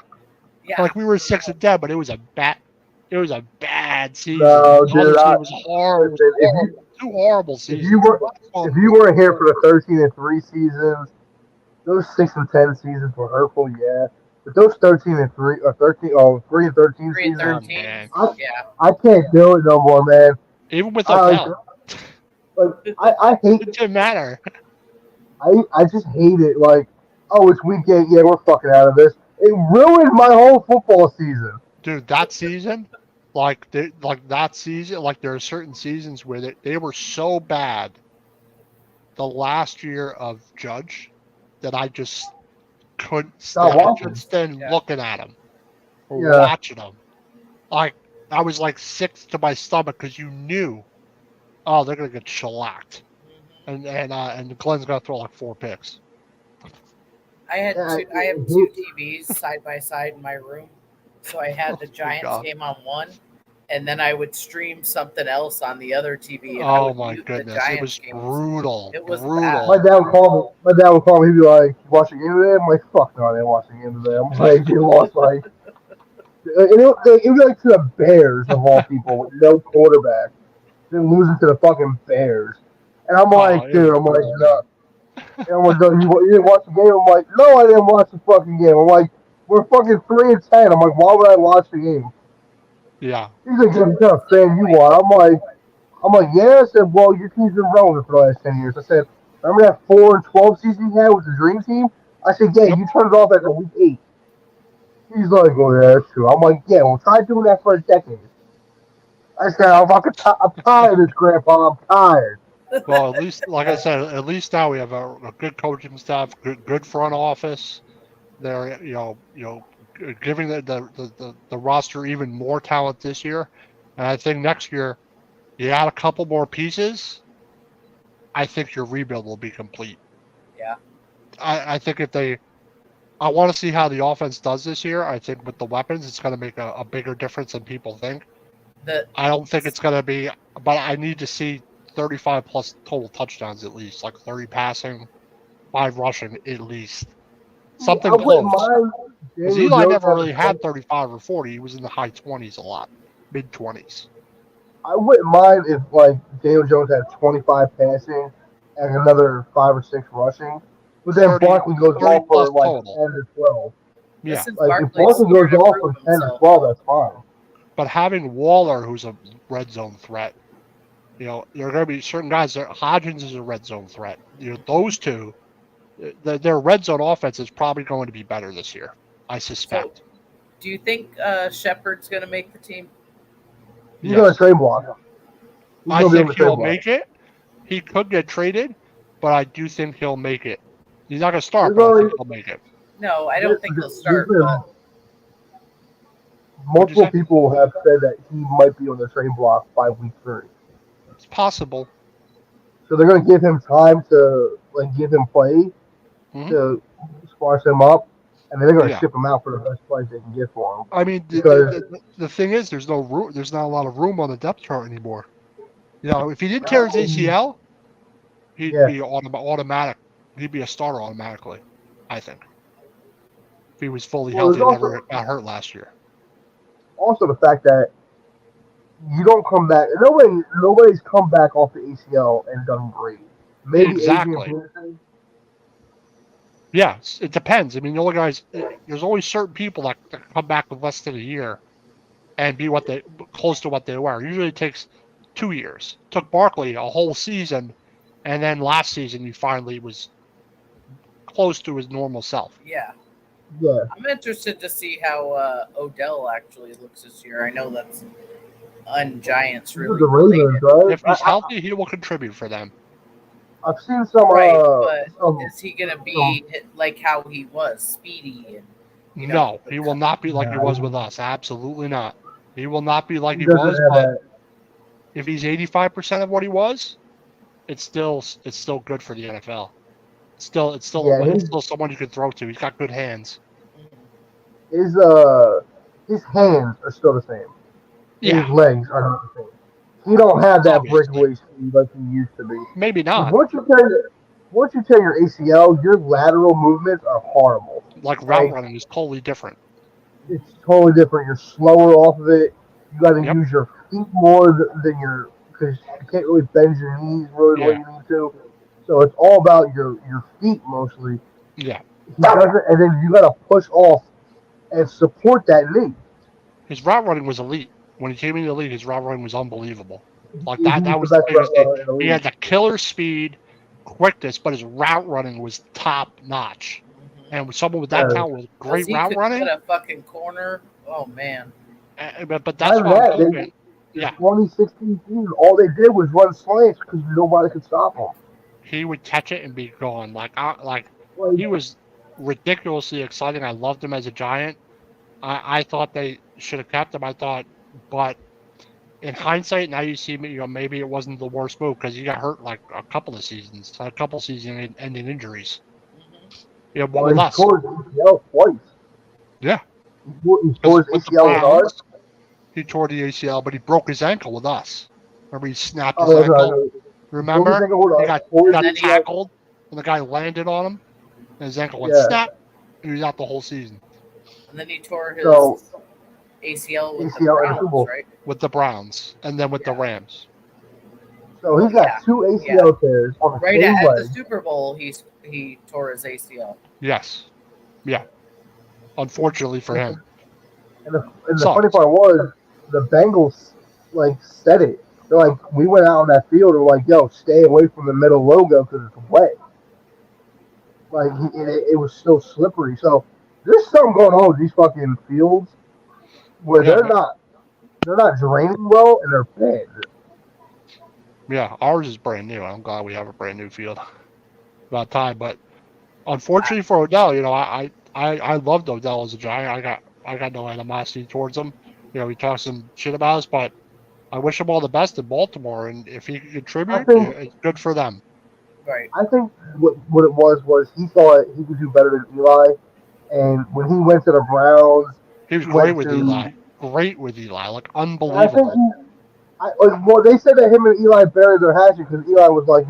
Yeah. Like we were 6-10, but it was a bad season. No, dude, it was horrible. Listen, 2 horrible seasons. If you weren't here for the 13-3 seasons, those 6-10 seasons were hurtful. Yeah, but those 13-3 or 3-13 3 and seasons, 13. yeah, I can't do it no more, man. Even with Odell, I hate it didn't matter. I just hate it. Like, oh, it's week 8. Yeah, we're fucking out of this. It ruined my whole football season. Dude, that season, like there are certain seasons where they were so bad the last year of Judge that I just couldn't stand looking at him or watching him. Like I was like sick to my stomach because you knew, oh, they're gonna get shellacked, and Glenn's gonna throw like 4 picks. I have 2 TVs side by side in my room, so I had the Giants game on one, and then I would stream something else on the other TV. And oh my goodness, it was brutal. It was brutal. bad. My dad would call me. He'd be like, "You watching the game today?" I'm like, "Fuck no, I didn't watch the game today." I'm like, "You lost like." It would be like to the Bears of all people with no quarterback, then losing to the fucking Bears, and I'm like, dude, I'm like, no. And I'm like, you didn't watch the game? I'm like, no, I didn't watch the fucking game. I'm like, we're fucking 3-10. I'm like, why would I watch the game? Yeah. He's like, what kind of fan you are? I'm like, yeah. I said, well, your team's been relevant for the last 10 years. I said, remember that 4-12 season you had with the Dream Team? I said, yeah, you turned it off after week 8. He's like, oh yeah, that's true. I'm like, yeah, well, try doing that for a decade. I said, I'm tired of this, Grandpa. I'm tired. Well, at least, like I said, at least now we have a good coaching staff, good front office. They're giving the roster even more talent this year, and I think next year you add a couple more pieces. I think your rebuild will be complete. Yeah. I think I want to see how the offense does this year. I think with the weapons, it's going to make a bigger difference than people think. I don't think it's going to be, but I need to see 35 plus total touchdowns at least, like 30 passing, 5 rushing at least. Something close. Because Eli never really had 35 or 40. He was in the high 20s a lot, mid 20s. I wouldn't mind if like Daniel Jones had 25 passing and another 5 or 6 rushing, but then Barkley goes off for like 10 or 12. Yeah, like if Barkley goes off for 10 or 12, that's fine. But having Waller, who's a red zone threat, there are going to be certain guys. Hodgins is a red zone threat. Those two, their red zone offense is probably going to be better this year, I suspect. So, do you think Shepard's going to make the team? He's going to trade block. I think he'll make it. He could get traded, but I do think he'll make it. He's not going to start, but I think he'll make it. No, I don't think he'll start. Multiple people have said that he might be on the trade block by week 3. It's possible. So they're going to give him time to give him play to sparse him up, and then they're going to ship him out for the best price they can get for him. I mean, the thing is, there's no room. There's not a lot of room on the depth chart anymore. If he didn't tear his ACL, he'd be automatic. He'd be a starter automatically. I think. If he was fully Well, healthy there's and never also got hurt last year. the fact that you don't come back. Nobody's come back off the ACL and done great. Maybe Adrian Exactly. Peterson. Yeah, it depends. I mean, the only guys, there's always certain people that come back with less than a year and be close to what they were. Usually it takes 2 years. It took Barkley a whole season, and then last season he finally was close to his normal self. Yeah. Yeah. I'm interested to see how Odell actually looks this year. I know that's un-Giants really The Ravens, related. right? If he's healthy, he will contribute for them. I've seen some. Right, but some, is he going to be like how he was, speedy? And No, he will not be like he was with us. Absolutely not. He will not be like he doesn't was, have but that. if he's 85% of what he was, it's still good for the NFL. It's still someone you can throw to. He's got good hands. His hands are still the same. Yeah, His legs are not the same. He don't have that Obviously. breakaway speed like he used to be. maybe not. Once you tear your ACL, your lateral movements are horrible. Like route running is totally different. It's totally different. You're slower off of it. You got to Yep. use your feet more than your, because you can't really bend your knees really the way you need to. So it's all about your feet mostly. Yeah. He doesn't, and then you got to push off and support that knee. His route running was elite. When he came into the league, his route running was unbelievable. Like He that was the the best biggest route runner in the thing. He league. had the killer speed, quickness, but his route running was top notch. And with someone with that Yeah. talent with great he route could running, cut a fucking corner. Oh man. but that's Not why I'm that, hoping. Yeah, 2016 season, all they did was run slants because nobody could stop him. he would catch it and be gone. Like Like, he was ridiculously exciting. I loved him as a Giant. I thought they should have kept him. But in hindsight, now you see, maybe it wasn't the worst move because he got hurt like a couple season-ending injuries. Yeah, one with he us. tore his ACL twice. Yeah. He tore his With the ACL with Browns, ours. he tore the ACL, but he broke his ankle with us. Remember, he snapped his Oh, that's ankle. right. Remember? He broke his ankle He with got us. tackled, and the guy landed on him, and his ankle went Yeah. snap, and he was out the whole season. And then he tore his So, ACL with ACL the in the Super Browns, Bowl. right? With the Browns, and then with the Rams. So he's got two ACL tears on the Right same at the leg. Super Bowl, he tore his ACL. Yes. Yeah. Unfortunately for him. And the Sucks. funny part was, the Bengals said it. They're like, we went out on that field and were like, yo, stay away from the middle logo because it's wet. Like it was so slippery. So there's something going on with these fucking fields where they're not draining well and they're bad. Yeah, ours is brand new. I'm glad we have a brand new field. About time, but unfortunately for Odell, I loved Odell as a Giant. I got no animosity towards him. He talks some shit about us, but I wish him all the best in Baltimore. And if he can contribute, it's good for them. Right. I think what it was he thought he could do better than Eli, and when he went to the Browns, he was great with Eli. Great with Eli, like unbelievable. I think they said that him and Eli buried their hatchet because Eli was like,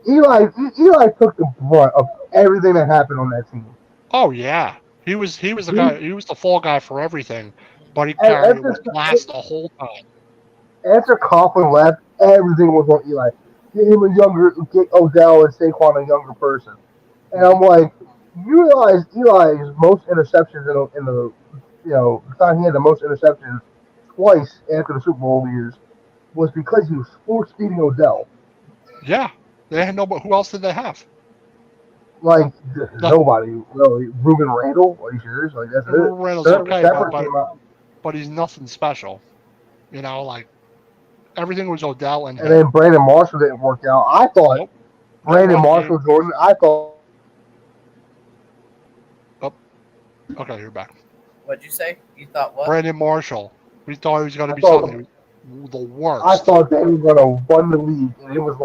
Eli took the brunt of everything that happened on that team. Oh yeah, he was the guy. He was the fall guy for everything, but he carried it with class the whole time. After Coughlin left, everything was on Eli. Get Odell and Saquon a younger person, and I'm like, you realize Eli's most interceptions in the the time he had the most interceptions twice after the Super Bowl years was because he was force feeding Odell. Yeah, they had nobody. Who else did they have? Like nobody really. Ruben Randall, are you serious? Like that's it. Randall's okay, but he's nothing special. Like everything was Odell and then Brandon Marshall didn't work out. I thought Brandon Marshall, Jordan. I thought. Oh, okay, you're back. What'd you say? You thought what? Brandon Marshall. We thought he was going to be something. The worst. I thought they were going to run the league, and it was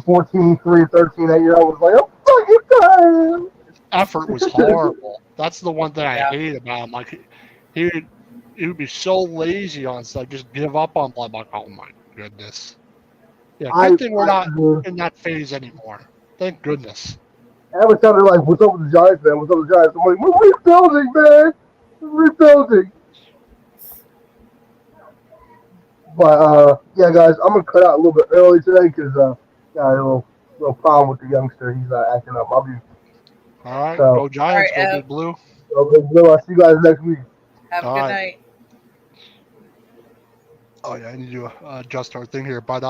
14-3, 13 that year. I was like, oh, fucking time. Effort was horrible. That's the one thing I hate about him. Like, he would be so lazy on stuff, just give up on blood. Like, oh my goodness. Yeah, good thing we're not in that phase anymore. Thank goodness. Every time they're like, "What's up with the Giants, man? What's up with the Giants?" I'm like, "We're rebuilding, man. We're rebuilding." But yeah, guys, I'm gonna cut out a little bit early today because got a little problem with the youngster. He's acting up. I'll be All right, so. go Giants, go Ev. Big Blue. Okay, Bill, I'll see you guys next week. Have a All good right. night. Oh yeah, I need to adjust our thing here, but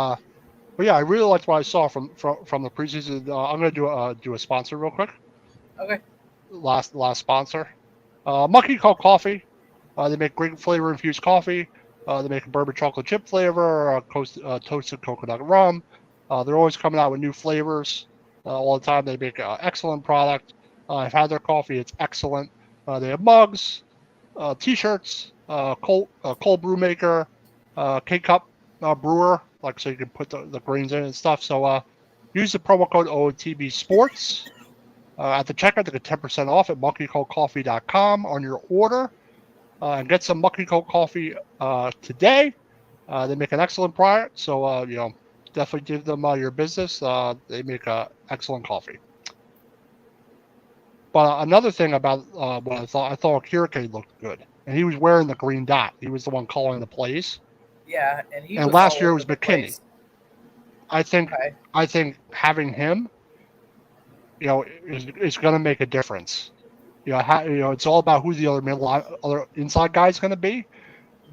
yeah, I really liked what I saw from the preseason. I'm gonna do a sponsor real quick. Okay. Last sponsor, Monkey Cult Coffee. They make great flavor infused coffee. They make a bourbon chocolate chip flavor, toasted coconut rum. They're always coming out with new flavors all the time. They make excellent product. I've had their coffee; it's excellent. They have mugs, T-shirts, cold brew maker, K-cup brewer, like so you can put the grains in and stuff. So use the promo code OTB Sports at the checkout to get 10% off at monkeycoldcoffee.com on your order. And get some Monkey Cult coffee today. They make an excellent product, so definitely give them your business. They make excellent coffee. But another thing about what I thought Kirike looked good, and he was wearing the green dot. He was the one calling the plays. Yeah, and he. And was last all year it over was the McKinney. place. I think having him, is going to make a difference. It's all about who the other inside guy is going to be.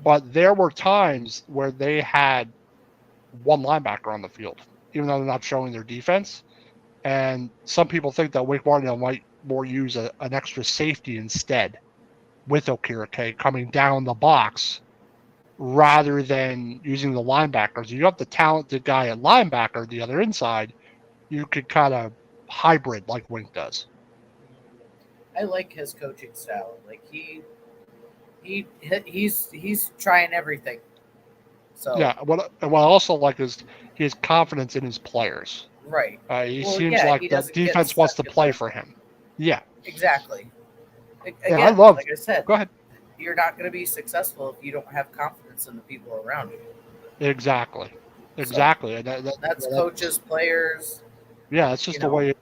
But there were times where they had one linebacker on the field, even though they're not showing their defense. And some people think that Wake Martindale might more use an extra safety instead with Okirike coming down the box rather than using the linebackers. You have the talented guy at linebacker, the other inside, you could kind of hybrid like Wink does. I like his coaching style. Like he's trying everything. So Yeah, what I also like is he has confidence in his players. right. He seems like the defense wants to play for him. Yeah, exactly. Again, yeah, I love. like I said, Go ahead. you're not going to be successful if you don't have confidence in the people around you. Exactly. So, And that's coaches, players. Yeah, it's just the way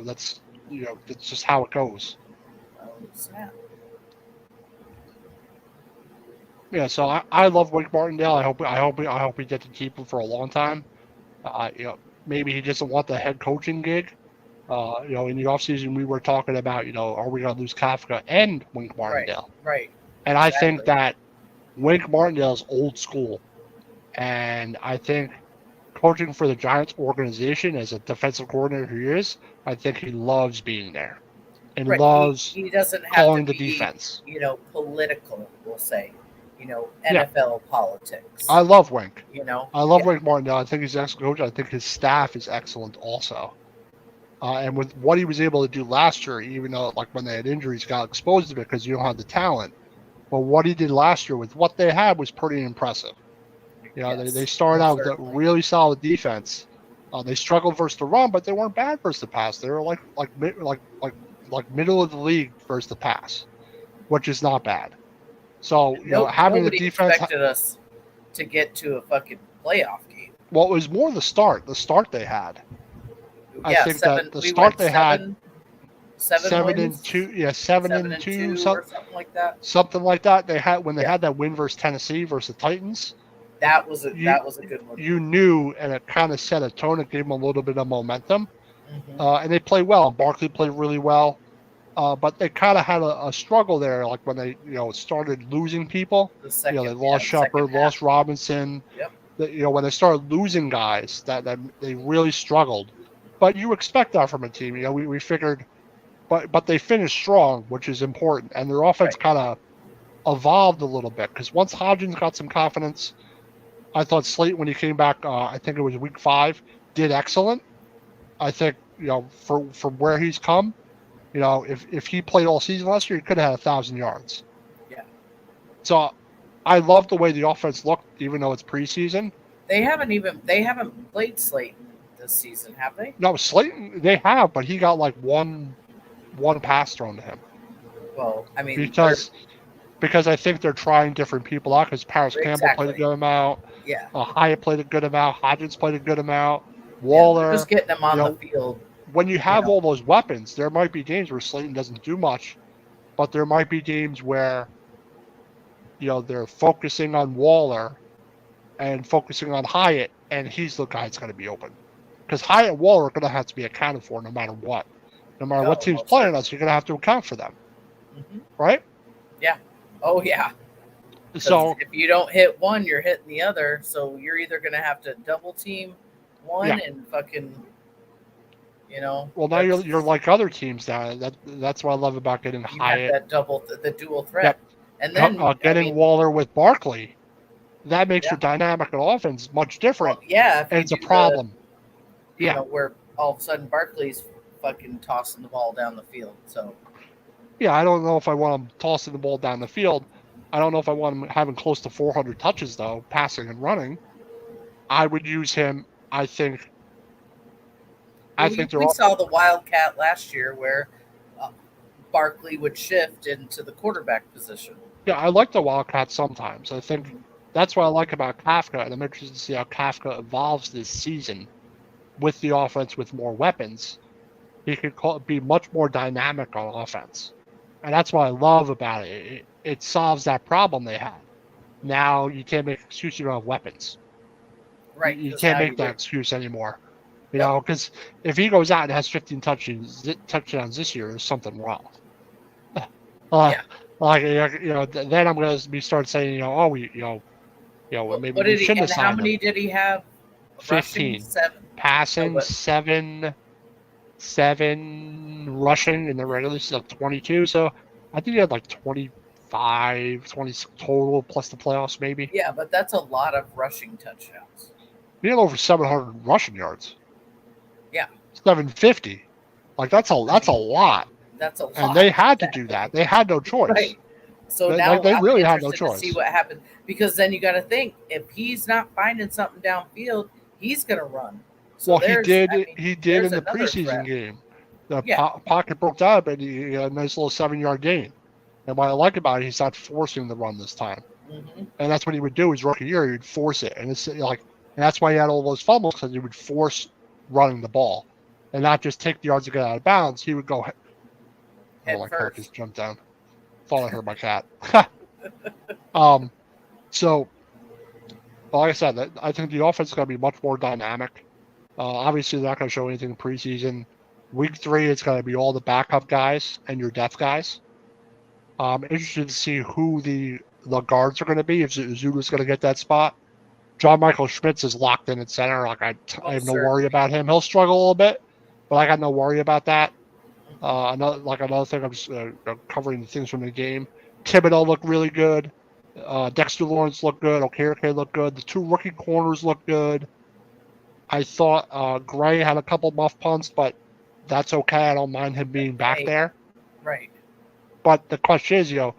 that's just how it goes. Oh, snap. Yeah, so I love Wake Martindale. I hope we get to keep him for a long time. Maybe he doesn't want the head coaching gig. In the offseason we were talking about, are we going to lose Kafka and Wink Martindale? Right. And I think that Wink Martindale is old school, and I think coaching for the Giants organization as a defensive coordinator who he is, I think he loves being there and loves he doesn't have calling to the be, defense. Political, we'll say. NFL politics. I love Wink. I love Wink Martindale. I think he's an excellent coach. I think his staff is excellent also. And with what he was able to do last year, even though when they had injuries, got exposed to it because you don't have the talent. But what he did last year with what they had was pretty impressive. They started out with a really solid defense. They struggled versus the run, but they weren't bad versus the pass. They were like middle of the league versus the pass, which is not bad. So having the defense expected us to get to a fucking playoff game. Well, it was more the start. The start they had. Yeah, I think that the start they had 7-2. Yeah, 7-2, something like that. Something like that. They had when they had that win versus Tennessee versus the Titans. That was a good one. You knew, and it kind of set a tone. It gave them a little bit of momentum, Mm-hmm. and they played well. Barkley played really well, but they kind of had a struggle there. Like when they started losing people. They lost Shepard, lost Robinson. Yep. When they started losing guys, that they really struggled. But you expect that from a team. We figured, but they finished strong, which is important, and their offense kind of evolved a little bit because once Hodgins got some confidence. I thought Slate, when he came back, I think it was week 5, did excellent. I think, from where he's come, if he played all season last year, he could have had 1,000 yards. Yeah. So I love the way the offense looked, even though it's preseason. They haven't played Slate this season, have they? No, Slayton, they have, but he got one pass thrown to him. Well, I mean, because I think they're trying different people out. Because Paris Campbell played a good amount. Yeah. Hyatt played a good amount. Hodgins played a good amount. Waller. Just getting them on the field. when you have all those weapons, there might be games where Slayton doesn't do much, but there might be games where, they're focusing on Waller and focusing on Hyatt, and he's the guy that's going to be open. Because Hyatt and Waller are going to have to be accounted for no matter what. No matter what team's playing us, you're going to have to account for them. Mm-hmm. Right? Yeah. Oh, yeah. So if you don't hit one, you're hitting the other. So you're either going to have to double team one and fucking, Well, now you're like other teams now. That's what I love about getting Hyatt. The dual threat. Yep. And then getting Waller with Barkley, that makes your dynamic of offense much different. Well, yeah. And it's a problem. Where all of a sudden Barkley's fucking tossing the ball down the field. So. Yeah, I don't know if I want him tossing the ball down the field. I don't know if I want him having close to 400 touches, though, passing and running. I would use him, I think. We saw the Wildcat last year where Barkley would shift into the quarterback position. Yeah, I like the Wildcat sometimes. I think that's what I like about Kafka, and I'm interested to see how Kafka evolves this season with the offense with more weapons. He could be much more dynamic on offense. And that's what I love about it. It solves that problem they had. Now you can't make an excuse you don't have weapons. Right. You can't make that excuse anymore. Because if he goes out and has 15 touchdowns this year, there's something wrong. Then I'm going to start saying, maybe we shouldn't have signed how many did he have? 15. Seven. Passing, seven rushing in the regular season, 22. So I think he had like 25, 26 total plus the playoffs, maybe. Yeah, but that's a lot of rushing touchdowns. He had over 700 rushing yards. Yeah. 750. Like that's a lot. That's a lot. And they had to do that. They had no choice. Right. So now they really had no choice. To see what happens, because then you got to think, if he's not finding something downfield, he's going to run. So he did in the preseason game. The pocket broke down, but he had a nice little 7-yard gain. And what I like about it, he's not forcing the run this time. Mm-hmm. And that's what he would do his rookie year. He would force it, and it's like, and that's why he had all those fumbles, because he would force running the ball, and not just take the yards to get out of bounds. He would go. My cat just jumped down. Thought I heard my cat. So, like I said, I think the offense is going to be much more dynamic. Obviously, they're not going to show anything in preseason. Week 3, it's going to be all the backup guys and your depth guys. I'm interested to see who the guards are going to be, if Zulu's going to get that spot. John Michael Schmitz is locked in at center. Like I have no worry about him. He'll struggle a little bit, but I got no worry about that. Another thing, I'm just covering the things from the game. Thibodeau looked really good. Dexter Lawrence looked good. Okereke looked good. The 2 rookie corners looked good. I thought Gray had a couple muff punts, but that's okay. I don't mind him being back there. Right. But the question is, you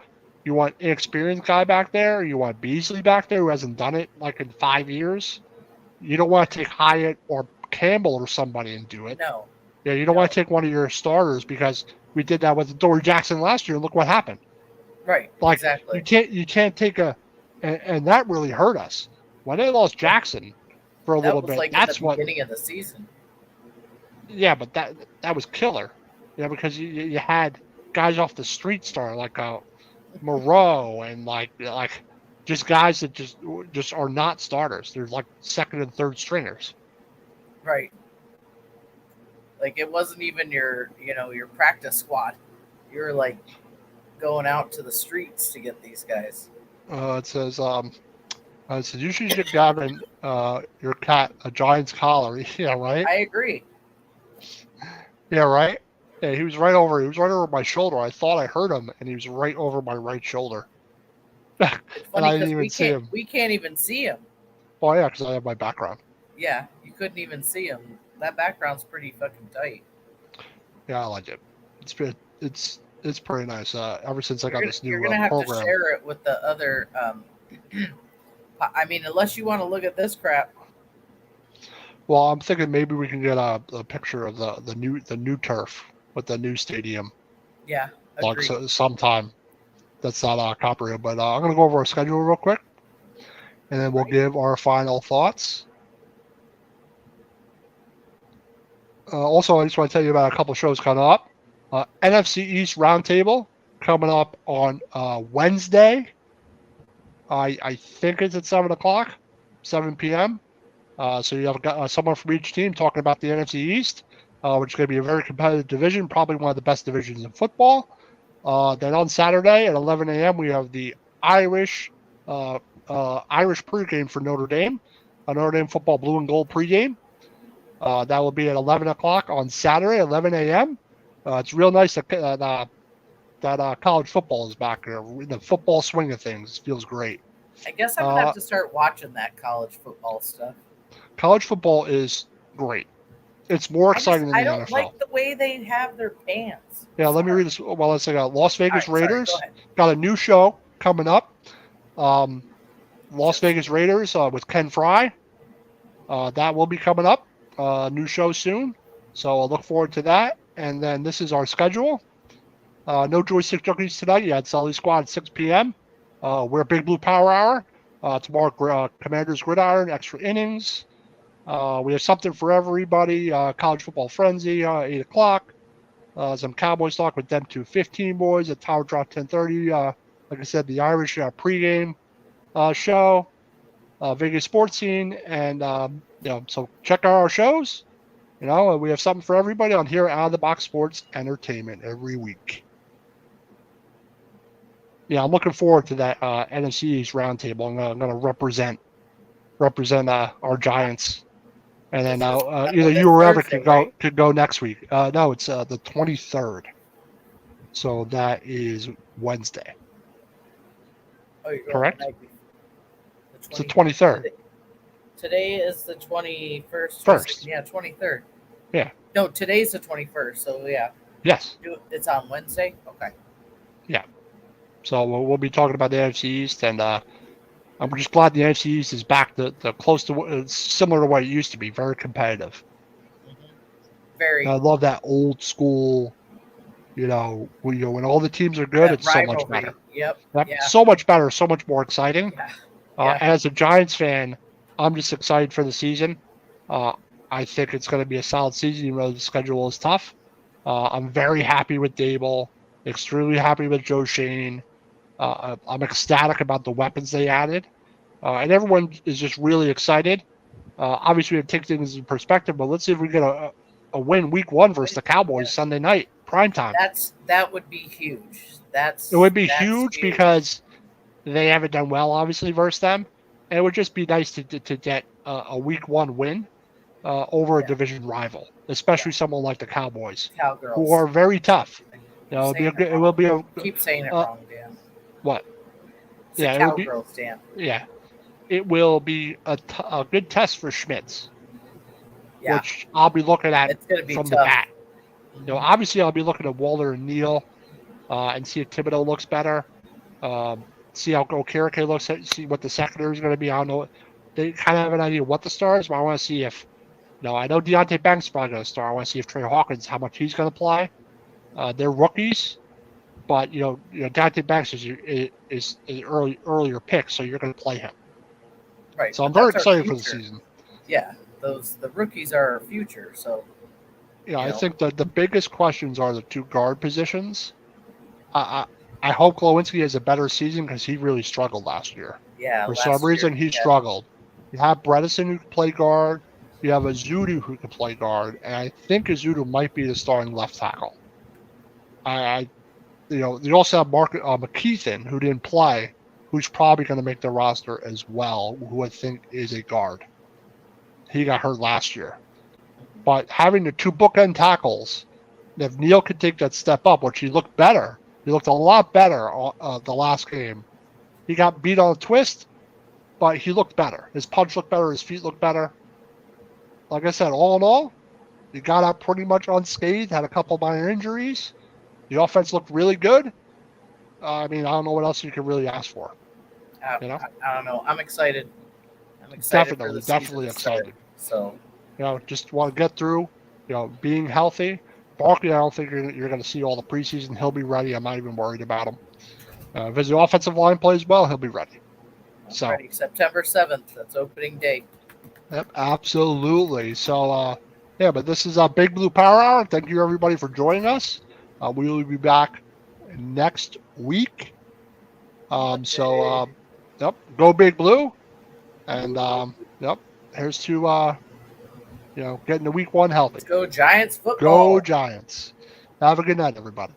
want an inexperienced guy back there, or you want Beasley back there who hasn't done it like in 5 years? You don't want to take Hyatt or Campbell or somebody and do it. No. Yeah, you don't want to take one of your starters, because we did that with Dory Jackson last year, and look what happened. Right. Like, exactly. You can't take and that really hurt us when they lost Jackson for a little bit. Like that's at the beginning of the season. Yeah, but that was killer. Because you had guys off the street star like Moreau and like just guys that just are not starters. They're like second and third stringers. Right. Like it wasn't even your practice squad. You're like going out to the streets to get these guys. It says you should get Gavin your cat a Giants collar. Yeah, right. I agree. Yeah, right. Yeah, he was right over my shoulder. I thought I heard him, and he was right over my right shoulder. It's funny, and I didn't even see him. We can't even see him. Oh yeah, because I have my background. Yeah, you couldn't even see him. That background's pretty fucking tight. Yeah, I like it. It's pretty nice. Ever since I got this new program. You're gonna have to share it with the other. I mean, unless you want to look at this crap. Well, I'm thinking maybe we can get a picture of the new turf with the new stadium. Yeah, like sometime. That's not copyrighted, but I'm gonna go over our schedule real quick, and then we'll give our final thoughts. Also, I just want to tell you about a couple shows coming up. NFC East Roundtable coming up on Wednesday. I think it's at 7 o'clock, 7 p.m. So you have someone from each team talking about the NFC East, which is going to be a very competitive division, probably one of the best divisions in football. Then on Saturday at 11 a.m. we have the Irish pregame for Notre Dame, Notre Dame football blue and gold pregame. That will be at 11 o'clock on Saturday, 11 a.m. It's real nice that college football is back there. The football swing of things feels great. I guess I'm going to have to start watching that college football stuff. College football is great. It's more exciting than the NFL. I don't like the way they have their pants. Yeah, let me read this. Well, let's say Las Vegas Raiders go ahead. got a new show coming up. Las Vegas Raiders with Ken Fry. That will be coming up. New show soon. So I'll look forward to that. And then this is our schedule. No Joystick Junkies tonight. You had Sully Squad at 6 p.m. We're Big Blue Power Hour. Tomorrow, Commanders Gridiron, extra innings. We have something for everybody. College Football Frenzy, 8 o'clock. Some Cowboys talk with them 2:15 boys at Tower Drop 10:30. Like I said, the Irish pregame show, Vegas Sports Scene, and so check out our shows. We have something for everybody on here, Out of the Box Sports Entertainment every week. Yeah, I'm looking forward to that NFC East roundtable. I'm going to represent our Giants. And then either you or Evan could go next week. No, it's the 23rd. So that is Wednesday. Oh, you're correct? It's the 23rd. Today is the 21st. First. Yeah, 23rd. Yeah. No, today's the 21st. So, yeah. Yes. It's on Wednesday? Okay. Yeah. So we'll be talking about the NFC East, and I'm just glad the NFC East is back to close to similar to what it used to be, very competitive. Mm-hmm. Very. I love that old school, when all the teams are good, it's rivalry. So much better. Yep. Yeah. So much better, so much more exciting. Yeah. As a Giants fan, I'm just excited for the season. I think it's going to be a solid season, even though the schedule is tough. I'm very happy with Dable, extremely happy with Joe Shane. I'm ecstatic about the weapons they added. And everyone is just really excited. Obviously, we have to take things in perspective, but let's see if we get a win week 1 versus the Cowboys Sunday night, primetime. That would be huge. It would be huge because they haven't done well, obviously, versus them. And it would just be nice to get a week 1 win over a division rival, especially someone like the Cowboys, who are very tough. It will be a. Keep saying it wrong, Dan. What? It's Cowgirls, Dan. Yeah, it will be a good test for Schmitz. Yeah. Which I'll be looking at from tough. the bat. Obviously, I'll be looking at Walter and Neal and see if Thibodeau looks better. See how Okereke looks. See what the secondary is going to be. I don't know. They kind of have an idea what the star is, but I want to see if. I know Deontay Banks is probably going to start. I want to see if Trey Hawkins, how much he's going to play. They're rookies, but Deontay Banks is an earlier pick, so you're going to play him. Right. So I'm very excited for the season. Yeah, the rookies are our future. So. I think the biggest questions are the 2 guard positions. I hope Glowinski has a better season because he really struggled last year. Yeah. For some reason, he struggled. You have Bredesen who can play guard. You have Azudu who can play guard, and I think Azudu might be the starting left tackle. You also have Mark McKeithen who didn't play, who's probably going to make the roster as well, who I think is a guard. He got hurt last year. But having the 2 bookend tackles, if Neal could take that step up, which he looked better, he looked a lot better the last game. He got beat on a twist, but he looked better. His punch looked better. His feet looked better. Like I said, all in all, he got out pretty much unscathed, had a couple minor injuries. The offense looked really good. I don't know what else you can really ask for. I don't know. I'm excited. Definitely excited. So, just want to get through, being healthy. Barkley, I don't think you're going to see all the preseason. He'll be ready. I'm not even worried about him. If his offensive line plays well, he'll be ready. Ready. September 7th. That's opening day. Yep, absolutely. So Yeah, but this is a Big Blue Power Hour. Thank you, everybody, for joining us. We will be back next week. Yep, go Big Blue. And, yep, here's to, getting the week 1 healthy. Let's go Giants football. Go Giants. Have a good night, everybody.